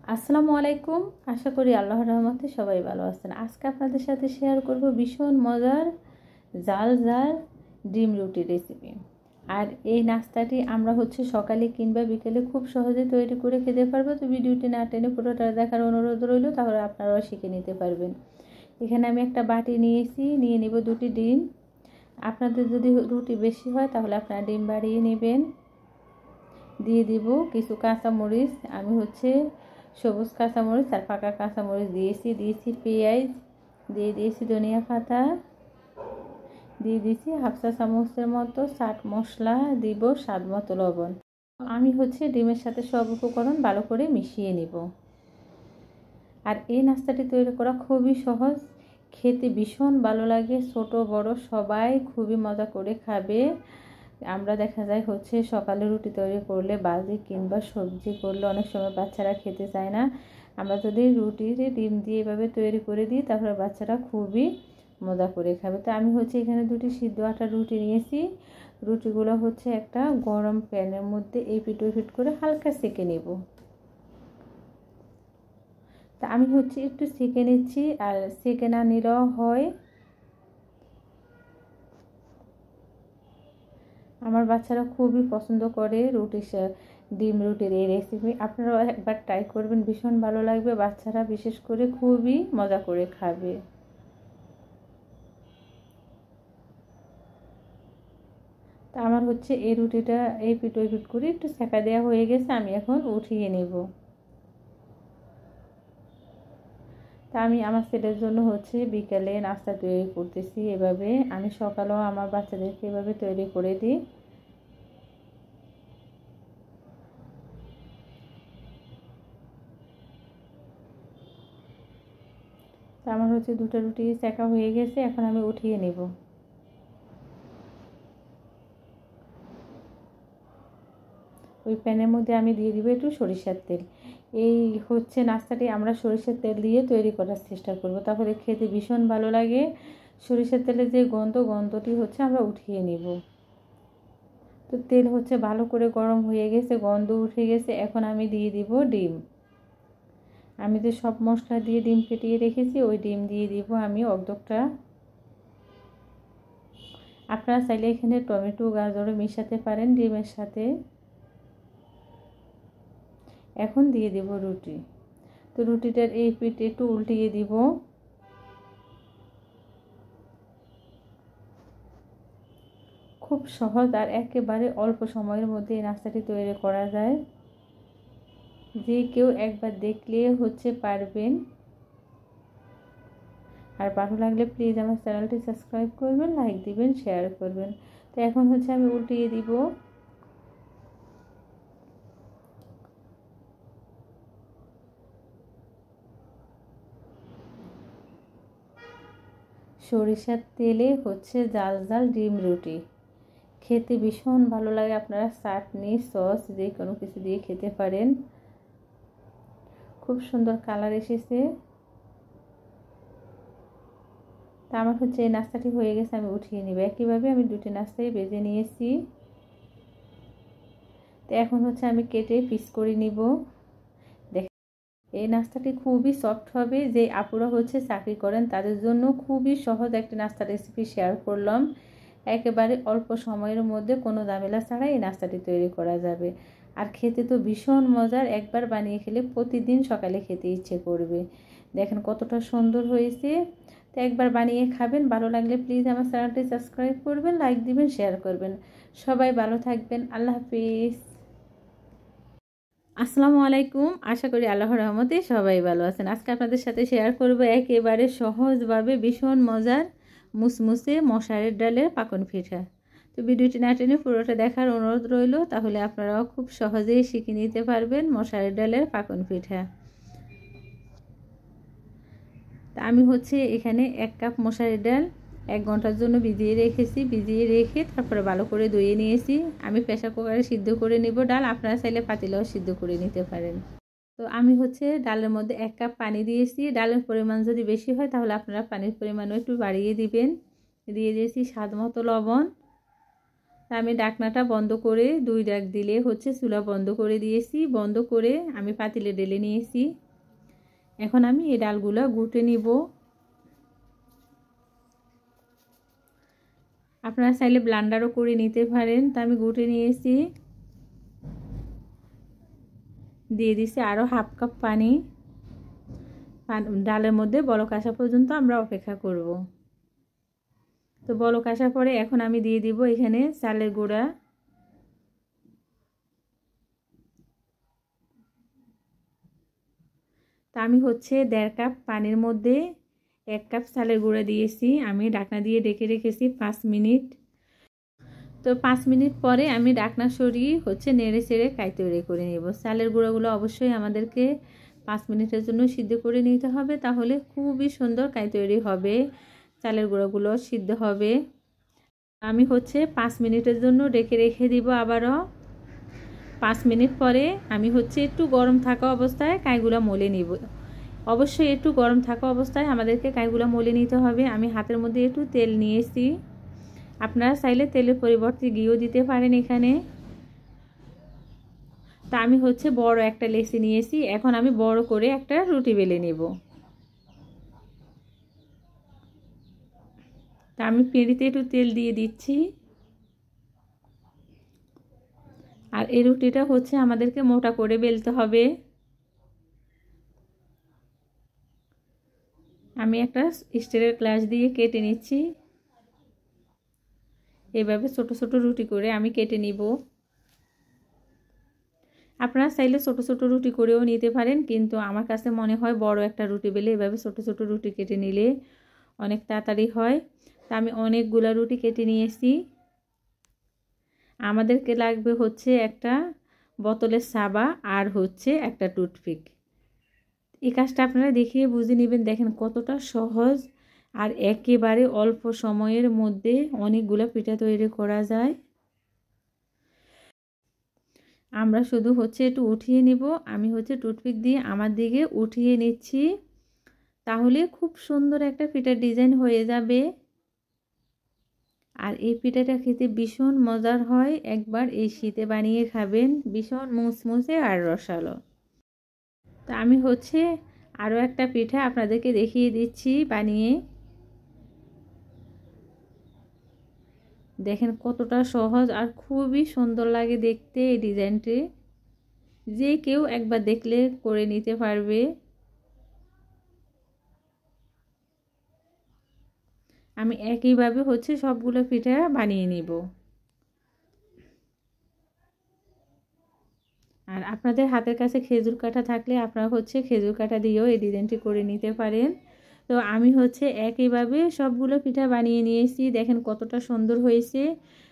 আসসালামু আলাইকুম। আশা করি আল্লাহর রহমতে সবাই ভালো আছেন। আজকে আপনাদের সাথে শেয়ার করব ভীষণ মজার জাল জাল ডিম রুটি রেসিপি। আর এই নাস্তাটি আমরা সকালে কিংবা বিকেলে খুব সহজে তৈরি করে খেতে পারবো। তো ভিডিওটি না টেনে পুরোটা দেখার অনুরোধ রইল, তাহলে আপনারাও শিখে নিতে পারবেন। এখানে আমি একটা বাটি নিয়ে নিব 2টি ডিম। আপনাদের যদি রুটি বেশি হয় তাহলে আপনারা ডিম বাড়িয়ে নেবেন। দিয়ে দিব কিছু কাঁচামরিচ। আমি সবুজ কাঁচামরিচ আর পাকা কাঁচামরিচ দিয়েছি পেঁয়াজ, দিয়ে দিয়েছি ধনিয়া পাতা, দিয়ে দিয়েছি হাফ চা চামচের মতো চাট মশলা, দিব স্বাদ মতো লবণ। আমি ডিমের সাথে সব উপকরণ ভালো করে মিশিয়ে নিব। আর এই নাস্তাটি তৈরি করা খুবই সহজ, খেতে ভীষণ ভালো লাগে। ছোট বড় সবাই খুবই মজা করে খাবে। আমরা দেখা যায় সকালে রুটি তৈরি করলে বাজি কিংবা সবজি করলে অনেক সময় বাচ্চারা খেতে চায় না। আমরা যদি রুটির ডিম দিয়ে এভাবে তৈরি করে দিই তাহলে বাচ্চারা খুবই মজা করে খাবে। তো আমি এখানে 2টি সিদ্ধ আটার রুটি নিয়েছি। রুটিগুলো একটা গরম প্যানের মধ্যে এই পিঠ ওপিঠ করে হালকা সেঁকে নেব। তা আমি একটু সেঁকে নিচ্ছি, আর সেঁকে না নিলেও হয়। আমার বাচ্চারা খুবই পছন্দ করে ডিম রুটির এই রেসিপি। আপনারাও একবার ট্রাই করবেন, ভীষণ ভালো লাগবে। বাচ্চারা বিশেষ করে খুবই মজা করে খাবে। তা আমার এই রুটিটা এই পিঠ ওই পিঠ করে একটু সেঁকা দেওয়া হয়ে গেছে। আমি এখন উঠিয়ে নেব। তা আমি আমার ছেলের জন্য বিকেলে নাস্তা তৈরি করতেছি এভাবে। আমি সকালেও আমার বাচ্চাদেরকে এভাবে তৈরি করে দিই। তা আমার 2টা রুটি সেঁকা হয়ে গেছে, এখন আমি উঠিয়ে নেব। ওই প্যানের মধ্যে আমি দিয়ে দিব একটু সরিষার তেল। এই নাস্তাটি আমরা সরিষার তেল দিয়ে তৈরি করার চেষ্টা করব, তাহলে খেতে ভীষণ ভালো লাগে। সরিষার তেলের যে গন্ধটি আমরা উঠিয়ে নিব। তো তেল ভালো করে গরম হয়ে গেছে, গন্ধ উঠে গেছে। এখন আমি দিয়ে দিব ডিম। আমি যে সব মশলা দিয়ে ডিম ফেটিয়ে রেখেছি ওই ডিম দিয়ে দিব আমি অর্ধেকটা। আপনারা চাইলে এখানে টমেটো গাজরও মেশাতে পারেন ডিমের সাথে। এখন দিয়ে দেব রুটি। তো রুটিটার এই পিঠে একটু উল্টিয়ে দিব। খুব সহজ আর একেবারে অল্প সময়ের মধ্যে এই নাস্তাটি তৈরি করা যায়। যে কেউ একবার দেখলে পারবেন। আর ভালো লাগলে প্লিজ আমার চ্যানেলটি সাবস্ক্রাইব করবেন, লাইক দিবেন, শেয়ার করবেন। তো এখন আমি উল্টিয়ে দিব। সরিষার তেলে জাল জাল ডিম রুটি খেতে ভীষণ ভালো লাগে। আপনারা চাটনি সস যে কোনো কিছু দিয়ে খেতে পারেন। খুব সুন্দর কালার এসেছে। তা আমার এই নাস্তাটি হয়ে গেছে, আমি উঠিয়ে নিব। একইভাবে আমি 2টি নাস্তাই বেজে নিয়েছি। তো এখন আমি কেটে পিস করে নিব। এই নাস্তাটি খুবই সফট হবে। যে আপুরা চাকরি করেন তাদের জন্য খুবই সহজ একটা নাস্তা রেসিপি শেয়ার করলাম। একেবারে অল্প সময়ের মধ্যে কোনো ঝামেলা ছাড়াই এই নাস্তাটি তৈরি করা যাবে। আর খেতে তো ভীষণ মজার। একবার বানিয়ে খেলে প্রতিদিন সকালে খেতে ইচ্ছে করবে। দেখেন কতটা সুন্দর হয়েছে। তো একবার বানিয়ে খাবেন। ভালো লাগলে প্লিজ আমার চ্যানেলটি সাবস্ক্রাইব করবেন, লাইক দিবেন, শেয়ার করবেন। সবাই ভালো থাকবেন। আল্লাহ হাফিজ। আসসালামু আলাইকুম। আশা করি আল্লাহর রহমতে সবাই ভালো আছেন। আজকে আপনাদের সাথে শেয়ার করব একেবারে সহজভাবে ভীষণ মজার মুসমুসে মশারের ডালের পাকন পিঠা। তো ভিডিওটি না টেনে পুরোটা দেখার অনুরোধ রইল, তাহলে আপনারাও খুব সহজেই শিখে নিতে পারবেন মশারের ডালের পাকন পিঠা। তা আমি এখানে 1 কাপ মশারের ডাল 1 ঘন্টার জন্য ভিজিয়ে রেখেছি। ভিজিয়ে রেখে তারপরে ভালো করে ধুয়ে নিয়েছি। আমি প্রেসার কুকারে সিদ্ধ করে নেব ডাল। আপনারা চাইলে পাতিলেও সিদ্ধ করে নিতে পারেন। তো আমি ডালের মধ্যে 1 কাপ পানি দিয়েছি। ডালের পরিমাণ যদি বেশি হয় তাহলে আপনারা পানির পরিমাণও একটু বাড়িয়ে দিবেন। দিয়ে দিয়েছি স্বাদ মতো লবণ। তা আমি ঢাকনাটা বন্ধ করে 2 ডাক দিলে হচ্ছে চুলা বন্ধ করে দিয়েছি। বন্ধ করে আমি পাতিলে ঢেলে নিয়েছি। এখন আমি এই ডালগুলো ঘুটে নিব। আপনারা চাইলে ব্লেন্ডারও করে নিতে পারেন। তা আমি ঘুটে নিয়েছি। দিয়ে দিছি আরও হাফ কাপ পানি। ডালের মধ্যে বলক আসা পর্যন্ত আমরা অপেক্ষা করব। তো বলক আসার পরে এখন আমি দিয়ে দিব এখানে চালের গুঁড়া। তা আমি হচ্ছে 1.5 কাপ পানির মধ্যে 1 কাপ চালের গুঁড়া দিয়েছি। আমি ঢাকনা দিয়ে ঢেকে রেখেছি 5 মিনিট। তো 5 মিনিট পরে আমি ঢাকনা সরিয়ে হচ্ছে নেড়ে চেড়ে কাই তৈরি করে নেব। চালের গুঁড়াগুলো অবশ্যই আমাদেরকে 5 মিনিটের জন্য সিদ্ধ করে নিতে হবে, তাহলে খুবই সুন্দর কাই তৈরি হবে, চালের গুঁড়াগুলো সিদ্ধ হবে। আমি হচ্ছে 5 মিনিটের জন্য রেখে দিব। আবারও 5 মিনিট পরে আমি হচ্ছে একটু গরম থাকা অবস্থায় কাইগুলো মলে নিব। অবশ্যই একটু গরম থাকা অবস্থায় আমাদেরকে কাইগুলো মলে নিতে হবে। আমি হাতের মধ্যে একটু তেল নিয়েছি। আপনারা চাইলে তেলের পরিবর্তে ঘিও দিতে পারেন এখানে। তা আমি হচ্ছে বড় একটা লেচি নিয়েছি। এখন আমি বড় করে একটা রুটি বেলে নেব। তা আমি পিঁড়িতে একটু তেল দিয়ে দিচ্ছি। আর এই রুটিটা হচ্ছে আমাদেরকে মোটা করে বেলতে হবে। আমি একটা স্টিলের গ্লাস দিয়ে কেটে নিচ্ছি। এভাবে ছোট ছোট রুটি করে আমি কেটে নিব। আপনারা চাইলে ছোট ছোট রুটি করেও নিতে পারেন, কিন্তু আমার কাছে মনে হয় বড় একটা রুটি বেলে এভাবে ছোট ছোট রুটি কেটে নিলে অনেক তাড়াতাড়ি হয়। তা আমি অনেকগুলা রুটি কেটে নিয়েছি। আমাদেরকে লাগবে হচ্ছে একটা বোতলের সাবা আর হচ্ছে একটা টুথপিক। এই কাজটা আপনারা দেখিয়ে বুঝে নেবেন। দেখেন কতটা সহজ আর একেবারে অল্প সময়ের মধ্যে অনেকগুলো পিঠা তৈরি করা যায়। আমরা শুধু হচ্ছে একটু উঠিয়ে নিব। আমি হচ্ছে টুথপিক দিয়ে আমার দিকে উঠিয়ে নিচ্ছি, তাহলে খুব সুন্দর একটা পিঠার ডিজাইন হয়ে যাবে। আর এই পিঠাটা খেতে ভীষণ মজার হয়। একবার এই শীতে বানিয়ে খাবেন, ভীষণ মুচমুচে আর রসালো। তা আমি হচ্ছে আরও একটা পিঠা আপনাদেরকে দেখিয়ে দিচ্ছি বানিয়ে। দেখেন কতটা সহজ আর খুবই সুন্দর লাগে দেখতে এই ডিজাইনটি। যে কেউ একবার দেখলে করে নিতে পারবে। আমি একইভাবে হচ্ছে সবগুলো পিঠা বানিয়ে নিব। আর আপনাদের হাতের কাছে খেজুর কাটা থাকলে আপনারা হচ্ছে খেজুর কাটা দিয়েও এই ডিজাইনটি করে নিতে পারেন। তো আমি হচ্ছে একইভাবে সবগুলো পিঠা বানিয়ে নিয়েছি। দেখেন কতটা সুন্দর হয়েছে।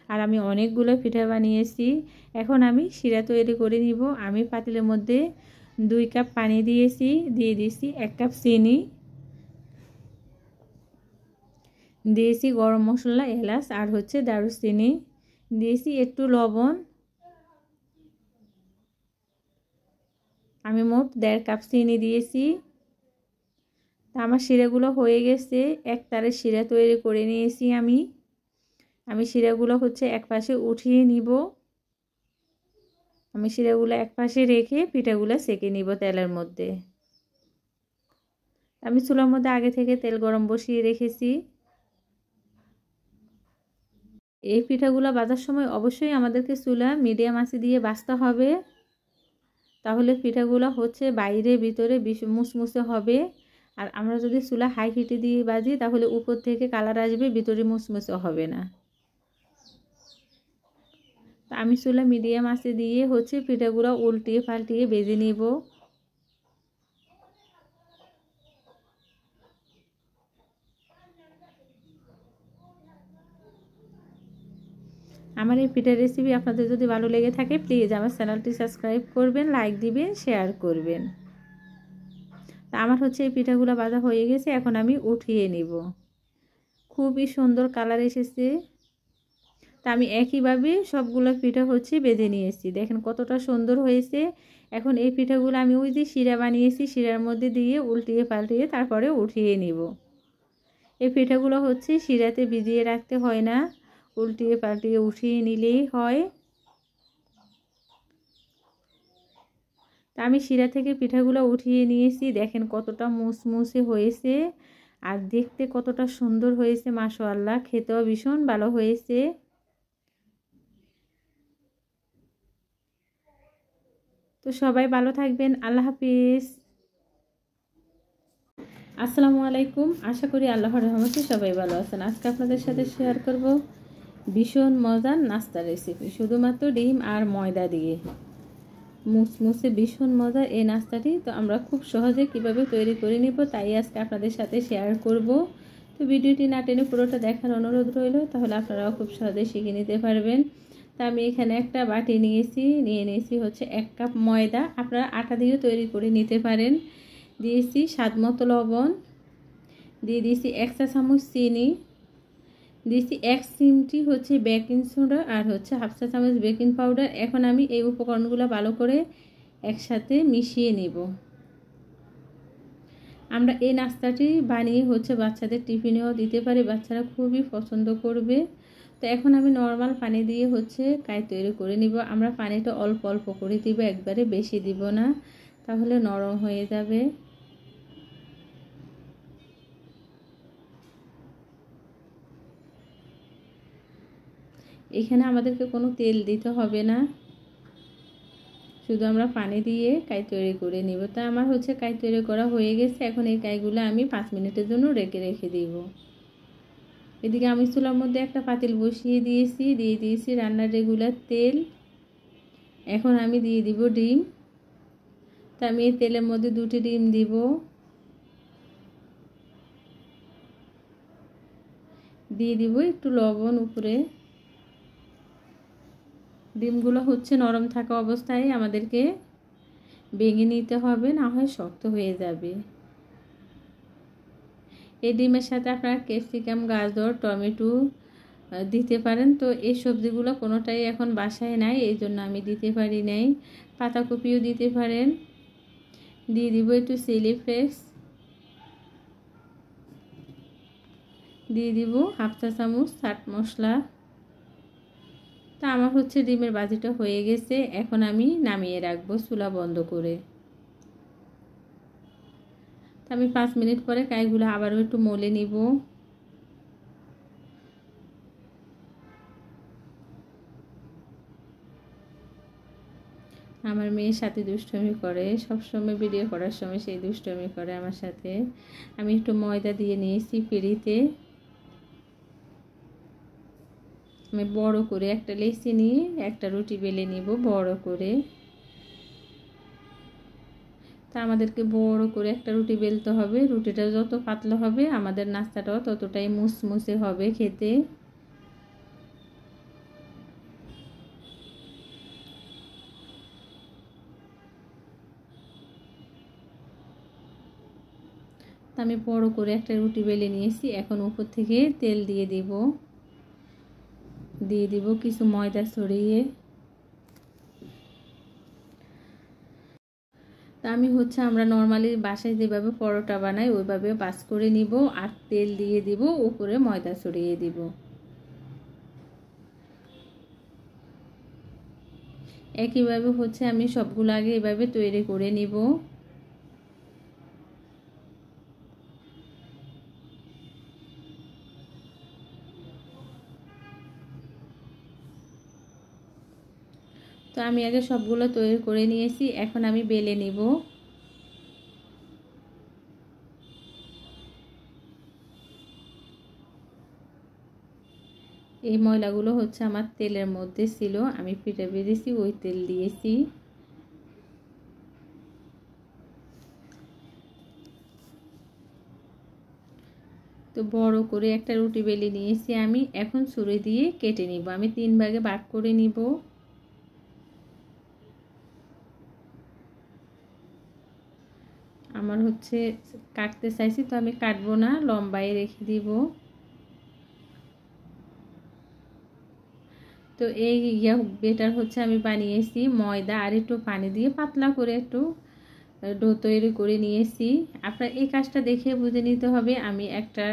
আর আমি অনেকগুলো পিঠা বানিয়েছি। এখন আমি শিরা তৈরি করে নিব। আমি পাতিলের মধ্যে 2 কাপ পানি দিয়েছি, দিয়ে দিয়েছি 1 কাপ চিনি, দিয়েছি গরম মশলা, এলাচ আর হচ্ছে দারুচিনি, দিয়েছি একটু লবণ। আমি মোট 1.5 কাপ চিনি দিয়েছি। তা আমার শিরাগুলো হয়ে গেছে। এক তারের শিরা তৈরি করে নিয়েছি আমি শিরাগুলো হচ্ছে এক পাশে উঠিয়ে নিব। আমি শিরাগুলো এক পাশে রেখে পিঠাগুলো সেঁকে নিব তেলের মধ্যে। আমি চুলার মধ্যে আগে থেকে তেল গরম বসিয়ে রেখেছি। এই পিঠাগুলো ভাজার সময় অবশ্যই আমাদেরকে চুলা মিডিয়াম আঁচে দিয়ে ভাজতে হবে, তাহলে পিঠাগুলো হচ্ছে বাইরে ভিতরে মুসমুসে হবে। আর আমরা যদি চুলা হাই হিটে দিয়ে ভাজি তাহলে উপর থেকে কালার আসবে, ভিতরে মুসমুসে হবে না। আমি চুলা মিডিয়াম আঁচে দিয়ে হচ্ছে পিঠাগুলো উল্টিয়ে পাল্টিয়ে ভেজে নিব। আমার এই পিঠার রেসিপি আপনাদের যদি ভালো লেগে থাকে প্লিজ আমার চ্যানেলটি সাবস্ক্রাইব করবেন, লাইক দিবেন, শেয়ার করবেন। তা আমার হচ্ছে এই পিঠাগুলো ভাজা হয়ে গেছে। এখন আমি উঠিয়ে নিব। খুবই সুন্দর কালার এসেছে। তা আমি একইভাবে সবগুলো পিঠা হচ্ছে বেজে নিয়েছি। দেখেন কতটা সুন্দর হয়েছে। এখন এই পিঠাগুলো আমি ওই যে শিরা বানিয়েছি শিরার মধ্যে দিয়ে উল্টিয়ে পাল্টিয়ে তারপরে উঠিয়ে নিব। এই পিঠাগুলো হচ্ছে শিরাতে ভিজিয়ে রাখতে হয় না, উল্টিয়ে পাল্টিয়ে উঠিয়ে নিলেই হয়। তা আমি শিরা থেকে পিঠাগুলো উঠিয়ে নিয়েছি, দেখেন কতটা মুসমুসে হয়েছে আর দেখতে কতটা সুন্দর হয়েছে, মাশাআল্লাহ, খেতেও ভীষণ ভালো হয়েছে। তো সবাই ভালো থাকবেন, আল্লাহ হাফিজ। আসসালামু আলাইকুম। আশা করি আল্লাহর রহমতে সবাই ভালো আছেন। আজকে আপনাদের সাথে শেয়ার করব ভীষণ মজার নাস্তা রেসিপি, শুধুমাত্র ডিম আর ময়দা দিয়ে মুসমুসে ভীষণ মজার এই নাস্তাটি। তো আমরা খুব সহজে কিভাবে তৈরি করে নিব তাই আজকে আপনাদের সাথে শেয়ার করব। তো ভিডিওটি না টেনে পুরোটা দেখার অনুরোধ রইল, তাহলে আপনারাও খুব সহজে শিখে নিতে পারবেন। তা আমি এখানে একটা বাটি নিয়েছি হচ্ছে 1 কাপ ময়দা, আপনারা আটা দিয়েও তৈরি করে নিতে পারেন। দিয়েছি স্বাদ মতো লবণ, দিয়ে দিয়েছি 1 চা চামচ চিনি, দিয়েছি 1 চিমটি হচ্ছে বেকিং সোডা আর হচ্ছে 1/2 চা চামচ বেকিং পাউডার। এখন আমি এই উপকরণগুলো ভালো করে একসাথে মিশিয়ে নিব। আমরা এই নাস্তাটি বানিয়ে হচ্ছে বাচ্চাদের টিফিনেও দিতে পারি, বাচ্চারা খুবই পছন্দ করবে। তো এখন আমি নর্মাল পানি দিয়ে হচ্ছে কাই তৈরি করে নিব। আমরা পানিটা অল্প অল্প করে দিব, একবারে বেশি দিব না, তাহলে নরম হয়ে যাবে। এখানে আমাদেরকে কোনো তেল দিতে হবে না, শুধু আমরা পানি দিয়ে কাই তৈরি করে নিব। তা আমার হচ্ছে কাই তৈরি করা হয়ে গেছে। এখন এই কাইগুলো আমি 5 মিনিটের জন্য রেখে দিব। এদিকে আমি চুলার মধ্যে একটা পাতিল বসিয়ে দিয়েছি রান্নার রেগুলার তেল। এখন আমি দিয়ে দিব ডিম। তা আমি এই তেলের মধ্যে 2টি ডিম দিব। দিয়ে দিব একটু লবণ উপরে। ডিমগুলো হচ্ছে নরম থাকা অবস্থায় আমাদেরকে ভেঙে নিতে হবে, না হয় শক্ত হয়ে যাবে। এই ডিমের সাথে আপনারা ক্যাপসিকাম, গাজর, টমেটো দিতে পারেন। তো এই সবজিগুলো কোনোটাই এখন বাসায় নাই, এই জন্য আমি দিতে পারি নাই। পাতাকপিও দিতে পারেন। দিয়ে দিব একটু চিলি ফ্লেক্স, দিয়ে দিব 1/2 চা চামচ চাট মশলা। তা আমার হচ্ছে ডিমের ভাজিটা হয়ে গেছে। এখন আমি নামিয়ে রাখবো চুলা বন্ধ করে। তা আমি 5 মিনিট পরে কাইগুলো আবারও একটু মলে নিব। আমার মেয়ের সাথে দুষ্টুমি করে, সবসময় ভিডিও করার সময় সেই দুষ্টুমি করে আমার সাথে। আমি একটু ময়দা দিয়ে নিয়েছি পিঁড়িতে। আমি বড় করে একটা লেচি নিয়ে একটা রুটি বেলে নিব বড় করে। তা আমাদেরকে বড় করে একটা রুটি বেলতে হবে। রুটিটা যত পাতলা হবে আমাদের নাস্তাটাও ততটাই মুসমুসে হবে খেতে। আমি বড় করে একটা রুটি বেলে নিয়েছি। এখন উপর থেকে তেল দিয়ে দিব কিছু ময়দা ছড়িয়ে। তা আমি হচ্ছে আমরা নর্মালি বাসায় যেভাবে পরোটা বানাই ওইভাবে বাস করে নিব আর তেল দিয়ে দিব, উপরে ময়দা ছড়িয়ে দিব। একইভাবে হচ্ছে আমি সবগুলো আগে এভাবে তৈরি করে নিব। তো আমি আগে সবগুলো তৈরি করে নিয়েছি, এখন আমি বেলে নিব। এই ময়লাগুলো হচ্ছে আমার তেলের মধ্যে ছিল, আমি পিঠে ভেজেছি ওই তেল দিয়েছি। তো বড় করে একটা রুটি বেলে নিয়েছি আমি। এখন ছুরি দিয়ে কেটে নিব। আমি 3 ভাগে ভাগ করে নিব। আমার হচ্ছে কাটতে চাইছি, তো আমি কাটবো না, লম্বায় রেখে দিব। তো এই বেটার হচ্ছে আমি বানিয়েছি ময়দা আর একটু পানি দিয়ে পাতলা করে একটু ডো তৈরি করে নিয়েছি। আপনার এই কাজটা দেখে বুঝে নিতে হবে। আমি একটা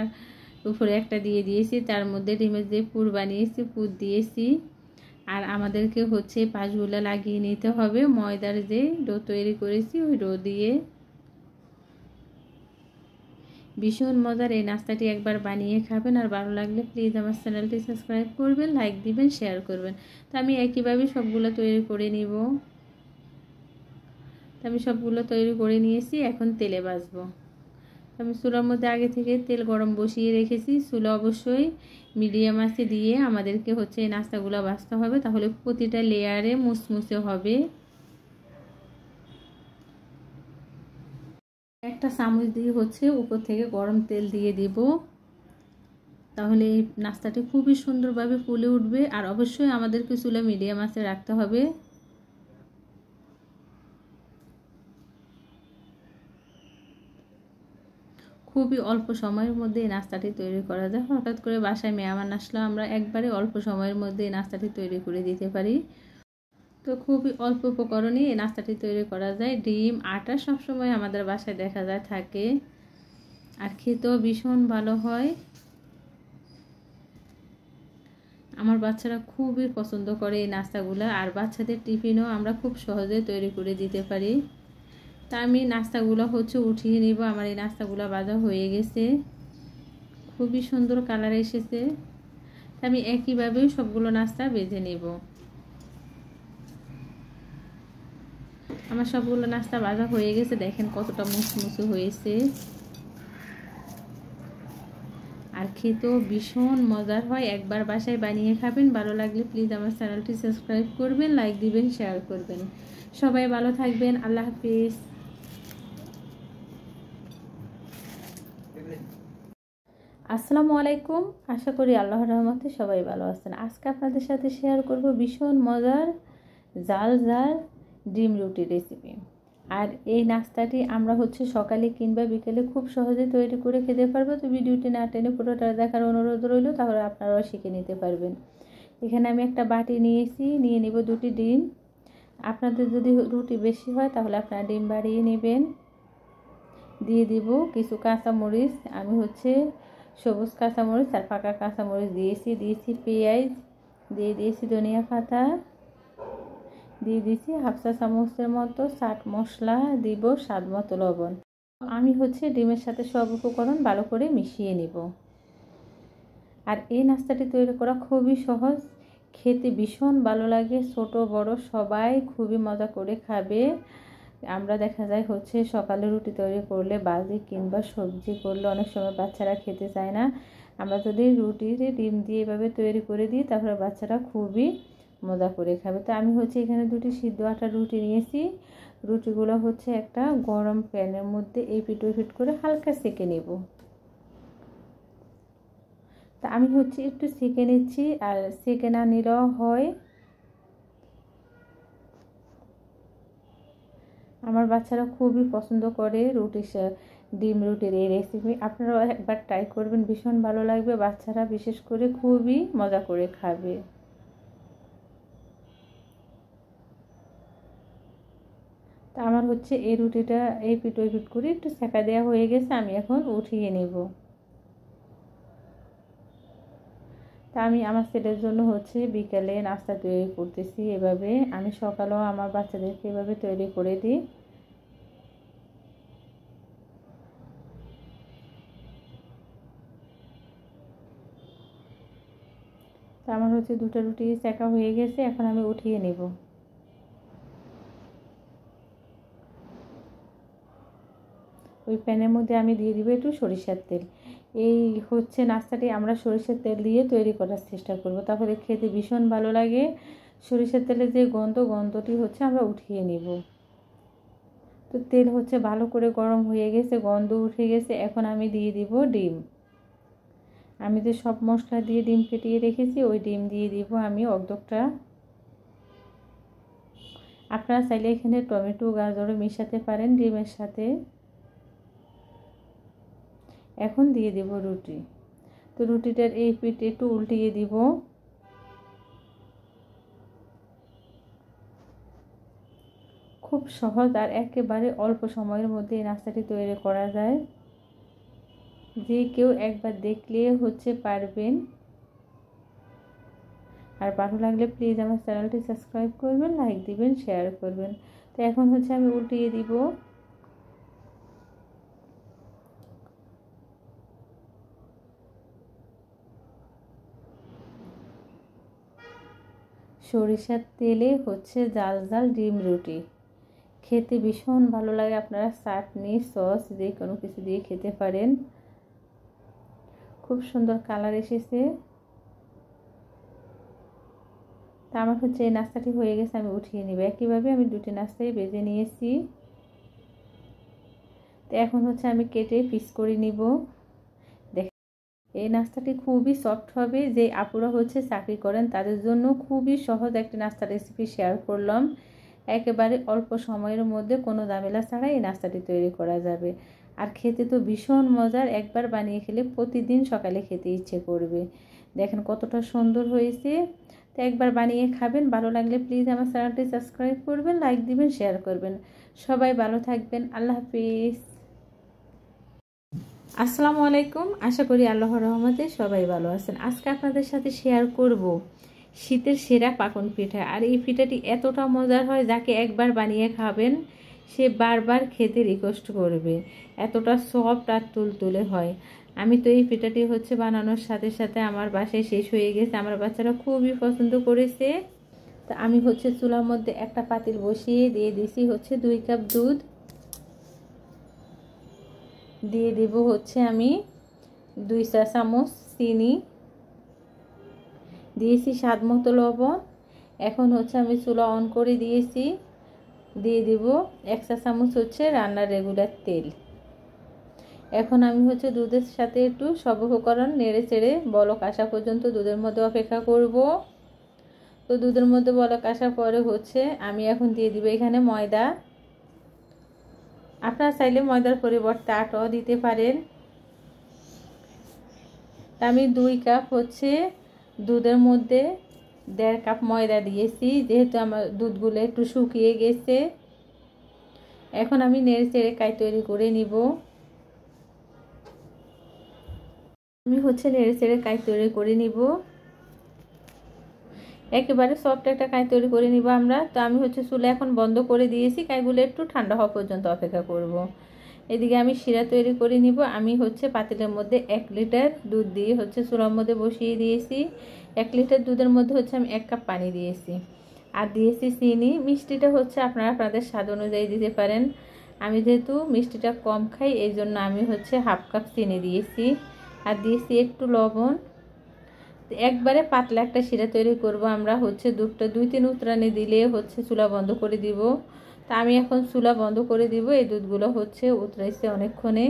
উপরে একটা দিয়ে দিয়েছি, তার মধ্যে ডিমের যে পুর বানিয়েছি পুর দিয়েছি। আর আমাদেরকে হচ্ছে পাশগুলো লাগিয়ে নিতে হবে ময়দার যে ডো তৈরি করেছি ওই ডো দিয়ে। ভীষণ মজার এই নাস্তাটি একবার বানিয়ে খাবেন, আর ভালো লাগলে প্লিজ আমার চ্যানেলটি সাবস্ক্রাইব করবেন, লাইক দিবেন, শেয়ার করবেন। তো আমি একইভাবে সবগুলো তৈরি করে নিব। তো আমি সবগুলো তৈরি করে নিয়েছি, এখন তেলে ভাজবো। আমি চুলার মধ্যে আগে থেকে তেল গরম বসিয়ে রেখেছি। চুলা অবশ্যই মিডিয়াম আঁচে দিয়ে আমাদেরকে হচ্ছে এই নাস্তাগুলো ভাজতে হবে, তাহলে প্রতিটা লেয়ারে মুসমুসে হবে। একটা চামচ দিয়ে হচ্ছে উপর থেকে গরম তেল দিয়ে দিব, তাহলে এই নাস্তাটি খুবই সুন্দরভাবে ফুলে উঠবে। আর অবশ্যই আমাদেরকে চুলা মিডিয়াম আঁচে রাখতে হবে। খুবই অল্প সময়ের মধ্যে এই নাস্তাটি তৈরি করা যায়। হঠাৎ করে বাসায় মেহমান আসলে আমরা একবারে অল্প সময়ের মধ্যে এই নাস্তাটি তৈরি করে দিতে পারি। তো খুবই অল্প উপকরণে এই নাস্তাটি তৈরি করা যায়। ডিম, আটা সবসময় আমাদের বাসায় দেখা যায় থাকে, আর খেতেও ভীষণ ভালো হয়। আমার বাচ্চারা খুবই পছন্দ করে এই নাস্তাগুলো, আর বাচ্চাদের টিফিনও আমরা খুব সহজে তৈরি করে দিতে পারি। তা আমি নাস্তাগুলো হচ্ছে উঠিয়ে নিব। আমার এই নাস্তাগুলো ভাজা হয়ে গেছে, খুবই সুন্দর কালার এসেছে। আমি একইভাবে সবগুলো নাস্তা ভেজে নেব। আমার সবগুলো নাস্তা ভাজা হয়ে গেছে, দেখেন কতটা মুচমুচে হয়েছে, আর খেতেও ভীষণ মজার হয়। একবার বাসায় বানিয়ে খাবেন, ভালো লাগলে প্লিজ আমার চ্যানেলটি সাবস্ক্রাইব করবেন, লাইক দিবেন, শেয়ার করবেন। সবাই ভালো থাকবেন, আল্লাহ হাফিজ। আসসালামু আলাইকুম, আশা করি আল্লাহর রহমতে সবাই ভালো আছেন। আজকে আপনাদের সাথে শেয়ার করব ভীষণ মজার জাল জাল ডিম রুটি রেসিপি। আর এই নাস্তাটি আমরা হচ্ছে সকালে কিংবা বিকেলে খুব সহজে তৈরি করে খেতে পারবো। তো ভিডিওটি না টেনে পুরোটা দেখার অনুরোধ রইল, তাহলে আপনারাও শিখে নিতে পারবেন। এখানে আমি একটা বাটি নিয়েছি, নিয়ে নিব 2টি ডিম। আপনাদের যদি রুটি বেশি হয় তাহলে আপনারা ডিম বাড়িয়ে নেবেন। দিয়ে দিব কিছু কাঁচামরিচ, আমি হচ্ছে সবুজ কাঁচামরিচ আর পাকা কাঁচামরিচ দিয়েছি পেঁয়াজ, দিয়ে দিয়েছি ধনিয়া পাতা, দিয়ে দিয়েছি হাফ চা চামচের মতো চাট মশলা, দিব স্বাদ মতো লবণ। আমি হচ্ছে ডিমের সাথে সব উপকরণ ভালো করে মিশিয়ে নিব। আর এই নাস্তাটি তৈরি করা খুবই সহজ, খেতে ভীষণ ভালো লাগে, ছোট বড় সবাই খুবই মজা করে খাবে। আমরা দেখা যায় হচ্ছে সকালে রুটি তৈরি করলে ভাজি কিংবা সবজি করলে অনেক সময় বাচ্চারা খেতে চায় না। আমরা যদি রুটিতে ডিম দিয়ে এভাবে তৈরি করে দিই তাহলে বাচ্চারা খুবই মজা করে খাবে। তো আমি হচ্ছে এখানে 2টি সিদ্ধ আটার রুটি নিয়েছি। রুটিগুলো হচ্ছে একটা গরম প্যানের মধ্যে এই পিঠ ওই পিঠ করে হালকা সেঁকে নেব। তা আমি হচ্ছে একটু সেঁকে নিচ্ছি, আর সেঁকে না নিলেও হয়। আমার বাচ্চারা খুবই পছন্দ করে ডিম রুটির এই রেসিপি। আপনারাও একবার ট্রাই করবেন, ভীষণ ভালো লাগবে, বাচ্চারা বিশেষ করে খুবই মজা করে খাবে। তা আমার হচ্ছে এই রুটিটা এই পিঠ ওই পিঠ করে একটু সেঁকা দেওয়া হয়ে গেছে, আমি এখন উঠিয়ে নেব। তা আমি আমার ছেলের জন্য হচ্ছে বিকেলে নাস্তা তৈরি করতেছি এভাবে। আমি সকালেও আমার বাচ্চাদেরকে এভাবে তৈরি করে দিই। তা আমার হচ্ছে 2টা রুটি সেঁকা হয়ে গেছে, এখন আমি উঠিয়ে নেব। ওই প্যানের মধ্যে আমি দিয়ে দিব একটু সরিষার তেল। এই হচ্ছে নাস্তাটি আমরা সরিষার তেল দিয়ে তৈরি করার চেষ্টা করব, তাহলে খেতে ভীষণ ভালো লাগে। সরিষার তেলের যে গন্ধটি হচ্ছে আমরা উঠিয়ে নিব। তো তেল হচ্ছে ভালো করে গরম হয়ে গেছে, গন্ধ উঠে গেছে, এখন আমি দিয়ে দিব ডিম। আমি যে সব মশলা দিয়ে ডিম ফেটিয়ে রেখেছি ওই ডিম দিয়ে দিব আমি অর্ধেকটা। আপনারা চাইলে এখানে টমেটো গাজরও মেশাতে পারেন ডিমের সাথে। এখন দিয়ে দেব রুটি। তো রুটিটার এই পিঠ একটু উল্টিয়ে দিব। খুব সহজ আর একেবারে অল্প সময়ের মধ্যে এই নাস্তাটি তৈরি করা যায়। যে কেউ একবার দেখলে হচ্ছে পারবেন। আর ভালো লাগলে প্লিজ আমার চ্যানেলটি সাবস্ক্রাইব করবেন, লাইক দিবেন, শেয়ার করবেন। তো এখন হচ্ছে আমি উল্টিয়ে দিব। সরিষার তেলে হচ্ছে জাল জাল ডিম রুটি, খেতে ভীষণ ভালো লাগে। আপনারা চাটনি সস যে কোনো কিছু দিয়ে খেতে পারেন। খুব সুন্দর কালার এসেছে। তা আমার হচ্ছে এই নাস্তাটি হয়ে গেছে, আমি উঠিয়ে নিব। একইভাবে আমি দুটি নাস্তাই ভেজে নিয়েছি। তো এখন হচ্ছে আমি কেটে পিস করে নিব। দেখেন এই নাস্তাটি খুবই সফট হবে। যে আপুরা হচ্ছে চাকরি করেন তাদের জন্য খুবই সহজ একটি নাস্তা রেসিপি শেয়ার করলাম। একেবারে অল্প সময়ের মধ্যে কোনো ঝামেলা ছাড়াই এই নাস্তাটি তৈরি করা যাবে। আর খেতে তো ভীষণ মজার। একবার বানিয়ে খেলে প্রতিদিন সকালে খেতে ইচ্ছে করবে। দেখেন কতটা সুন্দর হয়েছে। তো একবার বানিয়ে খাবেন। ভালো লাগলে প্লিজ আমার চ্যানেলটি সাবস্ক্রাইব করবেন, লাইক দিবেন, শেয়ার করবেন। সবাই ভালো থাকবেন। আল্লাহ হাফিজ। আসসালামু আলাইকুম। আশা করি আল্লাহর রহমতে সবাই ভালো আছেন। আজকে আপনাদের সাথে শেয়ার করব শীতের সেরা পাকন পিঠা। আর এই পিঠাটি এতটা মজার হয়, যাকে একবার বানিয়ে খাবেন সে বারবার খেতে রিকোয়েস্ট করবে। এতটা সফট আর তুলতুলে হয়। আমি তো এই পিঠাটি হচ্ছে বানানোর সাথে সাথে আমার বাসায় শেষ হয়ে গেছে। আমার বাচ্চারা খুবই পছন্দ করেছে। তো আমি হচ্ছে চুলার মধ্যে একটা পাতিল বসিয়ে দিয়ে দিছি হচ্ছে 2 কাপ দুধ। দিয়ে দেব হচ্ছে আমি 2 চা চামচ চিনি, দিয়েছি স্বাদ মতো লবণ। এখন হচ্ছে আমি চুলা অন করে দিয়েছি। দিয়ে দেব 1 চা চামচ হচ্ছে রান্নার রেগুলার তেল। এখন আমি হচ্ছে দুধের সাথে একটু সব উপকরণ নেড়ে চেড়ে বলক আসা পর্যন্ত দুধের মধ্যে অপেক্ষা করব। তো দুধের মধ্যে বলক আসার পরে হচ্ছে আমি এখন দিয়ে দিব এখানে ময়দা। আপনারা চাইলে ময়দার পরিবর্তে আটাও দিতে পারেন। আমি 2 কাপ হচ্ছে দুধের মধ্যে 1.5 কাপ ময়দা দিয়েছি, যেহেতু আমার দুধগুলো একটু শুকিয়ে গেছে। এখন আমি নেড়ে চেড়ে কাই তৈরি করে নিব। আমি হচ্ছে নেড়ে চেড়ে কাই তৈরি করে নিব। একেবারে সফট একটা কাই তৈরি করে নিব আমরা। তো আমি হচ্ছে চুলা এখন বন্ধ করে দিয়েছি। কাইগুলো একটু ঠান্ডা হওয়া পর্যন্ত অপেক্ষা করব। এদিকে আমি শিরা তৈরি করে নিব। আমি হচ্ছে পাতিলের মধ্যে 1 লিটার দুধ দিয়ে হচ্ছে চুলার মধ্যে বসিয়ে দিয়েছি। 1 লিটার দুধের মধ্যে হচ্ছে আমি 1 কাপ পানি দিয়েছি। আর দিয়েছি চিনি। মিষ্টিটা হচ্ছে আপনারা আপনাদের স্বাদ অনুযায়ী দিতে পারেন। আমি যেহেতু মিষ্টিটা কম খাই এই জন্য আমি হচ্ছে 1/2 কাপ চিনি দিয়েছি। আর দিয়েছি একটু লবণ। একবারে পাতলা একটা শিরা তৈরি করব আমরা। হচ্ছে দুধটা 2-3 উতরানি দিলে হচ্ছে চুলা বন্ধ করে দিব। তা আমি এখন চুলা বন্ধ করে দিব। এই দুধগুলো হচ্ছে উতরাইছে অনেকক্ষণে।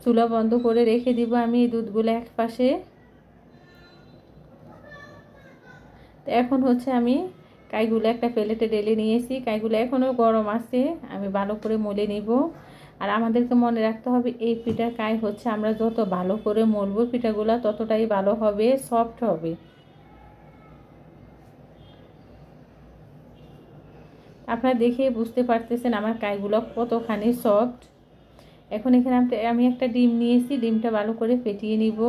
চুলা বন্ধ করে রেখে দিব আমি এই দুধগুলো এক পাশে। তো এখন হচ্ছে আমি কাইগুলো একটা প্লেটে ঢেলে নিয়েছি। কাইগুলো এখনও গরম আছে, আমি ভালো করে মলে নিব। আর আমাদেরকে মনে রাখতে হবে এই পিঠার কাই হচ্ছে আমরা যত ভালো করে মলবো পিঠাগুলো ততটাই ভালো হবে, সফট হবে। আপনারা দেখে বুঝতে পারতেছেন আমার কাইগুলো কতখানি সফট। এখন এখানে আমি একটা ডিম নিয়েছি। ডিমটা ভালো করে ফেটিয়ে নিব।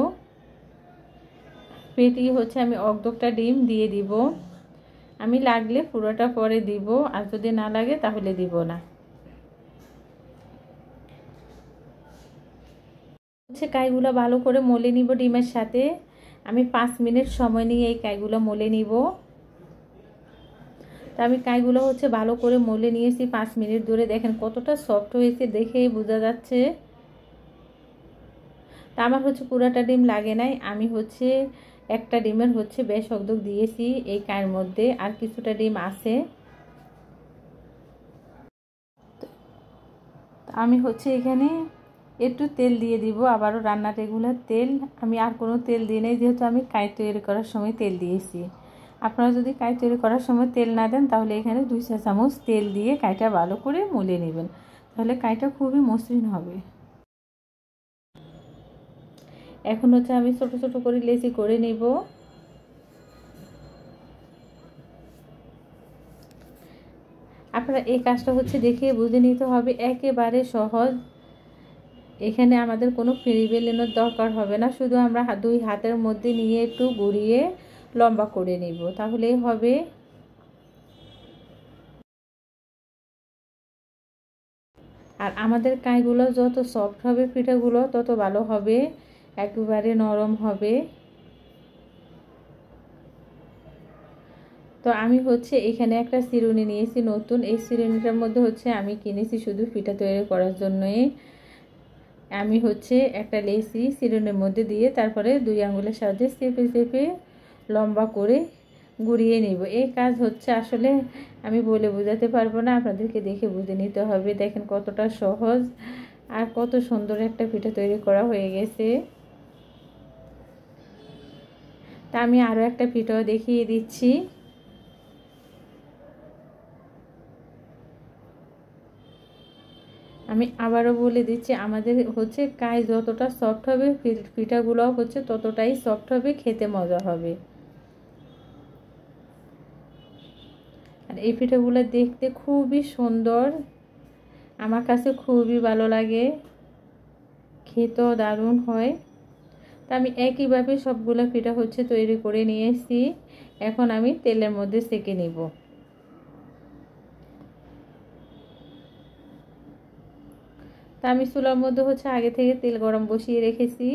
ফেটিয়ে হচ্ছে আমি অর্ধেকটা ডিম দিয়ে দিব। আমি লাগলে পুরোটা পরে দিব, আর যদি না লাগে তাহলে দিব না। হচ্ছে কাইগুলো ভালো করে মলে নিব ডিমের সাথে। আমি 5 মিনিট সময় নিয়ে এই কাইগুলো মলে নিব। তো আমি কাইগুলো হচ্ছে ভালো করে মলে নিয়েছি 5 মিনিট ধরে। দেখেন কতটা সফট হয়েছে, দেখেই বোঝা যাচ্ছে। তা আমার হচ্ছে পুরাটা ডিম লাগে নাই। আমি হচ্ছে একটা ডিমের হচ্ছে বেশ অর্ধেক দিয়েছি এই কাইয়ের মধ্যে, আর কিছুটা ডিম আছে। আমি হচ্ছে এখানে একটু তেল দিয়ে দিব, আবারও রান্নার রেগুলার তেল। আমি আর কোনো তেল দিই নাই, যেহেতু আমি কাই তৈরি করার সময় তেল দিয়েছি। আপনারা যদি কাই তৈরি করার সময় তেল না দেন তাহলে এখানে 2 চা চামচ তেল দিয়ে কাইটা ভালো করে মুলে নেবেন, তাহলে কাইটা খুবই মসৃণ হবে। এখন হচ্ছে আমি ছোট ছোট করে লেচি করে নিব। আপনারা এই কাজটা হচ্ছে দেখে বুঝে নিতে হবে, একেবারে সহজ। এখানে আমাদের কোনো ফিরি বেলানোর দরকার হবে না, শুধু আমরা দুই হাতের মধ্যে নিয়ে একটু ঘুরিয়ে লম্বা করে নিব, তাহলেই হবে। আর আমাদের কাইগুলো যত সফট হবে পিঠাগুলো তত ভালো হবে, একেবারে নরম হবে। তো আমি হচ্ছে এখানে একটা চিরুনি নিয়েছি নতুন, এই চিরুনিটার মধ্যে হচ্ছে আমি কিনেছি শুধু পিঠা তৈরি করার জন্যই। আমি হচ্ছে একটা লেসি চিরুনির মধ্যে দিয়ে তারপরে দুই আঙ্গুলের সাহায্যে চেপে চেপে লম্বা করে গুঁড়িয়ে নিব। এই কাজ হচ্ছে আসলে আমি বলে বোঝাতে পারবো না, আপনাদেরকে দেখে বুঝে নিতে হবে। দেখেন কতটা সহজ আর কত সুন্দর একটা পিঠা তৈরি করা হয়ে গেছে। তা আমি আরও একটা পিঠাও দেখিয়ে দিচ্ছি। আমি আবারও বলে দিচ্ছি, আমাদের হচ্ছে কাই যতটা সফট হবে পিঠাগুলো হচ্ছে ততটাই সফট হবে, খেতে মজা হবে। আর এই পিঠাগুলো দেখতে খুবই সুন্দর, আমার কাছে খুবই ভালো লাগে, খেতেও দারুণ হয়। তা আমি একইভাবে সবগুলো পিঠা হচ্ছে তৈরি করে নিয়েছি, এখন আমি তেলের মধ্যে সেঁকে নিব। তা আমি চুলার মধ্যে হচ্ছে আগে থেকে তেল গরম বসিয়ে রেখেছি,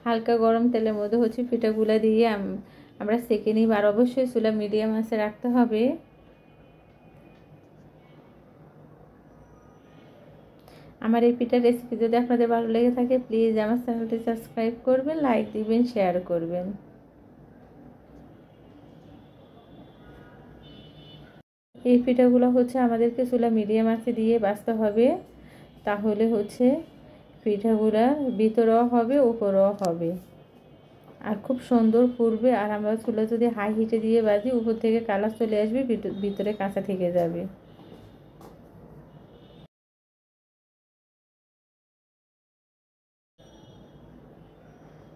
হালকা গরম তেলের মধ্যে হচ্ছে পিঠাগুলো দিয়ে আমরা সেঁকে নিব। আর অবশ্যই চুলা মিডিয়াম আঁচে রাখতে হবে। আমার এই পিঠার রেসিপি যদি আপনাদের ভালো লেগে থাকে প্লিজ আমার চ্যানেলটি সাবস্ক্রাইব করবেন, লাইক দিবেন, শেয়ার করবেন। এই পিঠাগুলো হচ্ছে আমাদেরকে চুলা মিডিয়াম আঁচে দিয়ে ভাজতে হবে, তাহলে হচ্ছে পিঠাগুলা ভিতরেও হবে উপরেও হবে আর খুব সুন্দর ফুলবে। আর আমরা চুলা যদি হাই হিটে দিয়ে ভাজি উপর থেকে কালার চলে আসবে, ভিতরে কাঁচা থেকে যাবে।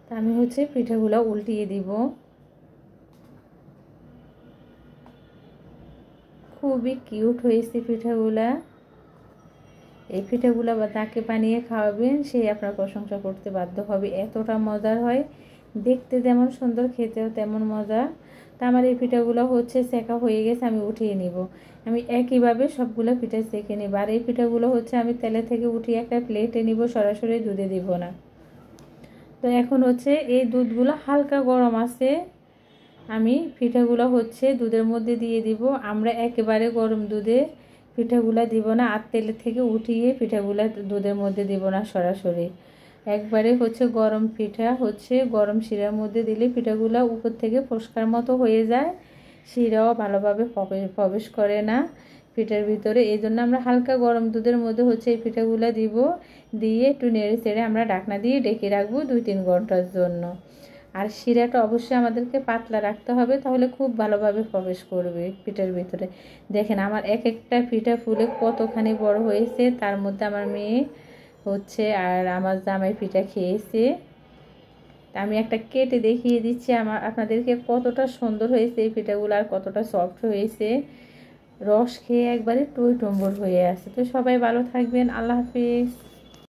তা আমি হচ্ছে পিঠাগুলো উল্টিয়ে দিব। খুবই কিউট হয়েছে পিঠাগুলা। এই পিঠাগুলো তাকে বানিয়ে খাওয়াবেন, সে আপনার প্রশংসা করতে বাধ্য হবে, এতটা মজার হয়, দেখতে যেমন সুন্দর খেতেও তেমন মজা। তা আমার এই পিঠাগুলো হচ্ছে সেকা হয়ে গেছে, আমি উঠিয়ে নিব। আমি একইভাবে সবগুলো পিঠা সেঁকে নিব। আর এই পিঠাগুলো হচ্ছে আমি তেলে থেকে উঠিয়ে একটা প্লেটে নিব, সরাসরি দুধে দিব না। তো এখন হচ্ছে এই দুধগুলো হালকা গরম আছে, আমি পিঠাগুলো হচ্ছে দুধের মধ্যে দিয়ে দিব। আমরা একেবারে গরম দুধে পিঠাগুলো দিব না, আর তেলের থেকে উঠিয়ে পিঠাগুলো দুধের মধ্যে দিব না সরাসরি, একবারে হচ্ছে গরম পিঠা হচ্ছে গরম শিরার মধ্যে দিলে পিঠাগুলো উপর থেকে ফোসকার মতো হয়ে যায়, শিরাও ভালোভাবে প্রবেশ করে না পিঠার ভিতরে। এই জন্য আমরা হালকা গরম দুধের মধ্যে হচ্ছে এই পিঠাগুলো দিব, দিয়ে একটু নেড়ে চেড়ে আমরা ঢাকনা দিয়ে ঢেকে রাখবো 2-3 ঘন্টার জন্য। আর শিরাটা অবশ্যই আমাদেরকে পাতলা রাখতে হবে, তাহলে খুব ভালোভাবে প্রবেশ করবে পিঠার ভিতরে। দেখেন আমার এক একটা পিঠা ফুলে কতখানি বড় হয়েছে, তার মধ্যে আমার মেয়ে হচ্ছে আর আমার জামাই পিঠা খেয়েছে। আমি একটা কেটে দেখিয়ে দিচ্ছি আপনাদেরকে কতটা সুন্দর হয়েছে এই পিঠাগুলো আর কতটা সফট হয়েছে, রস খেয়ে একবারে টই টম্বর হয়ে আছে। তো সবাই ভালো থাকবেন, আল্লাহ হাফিজ।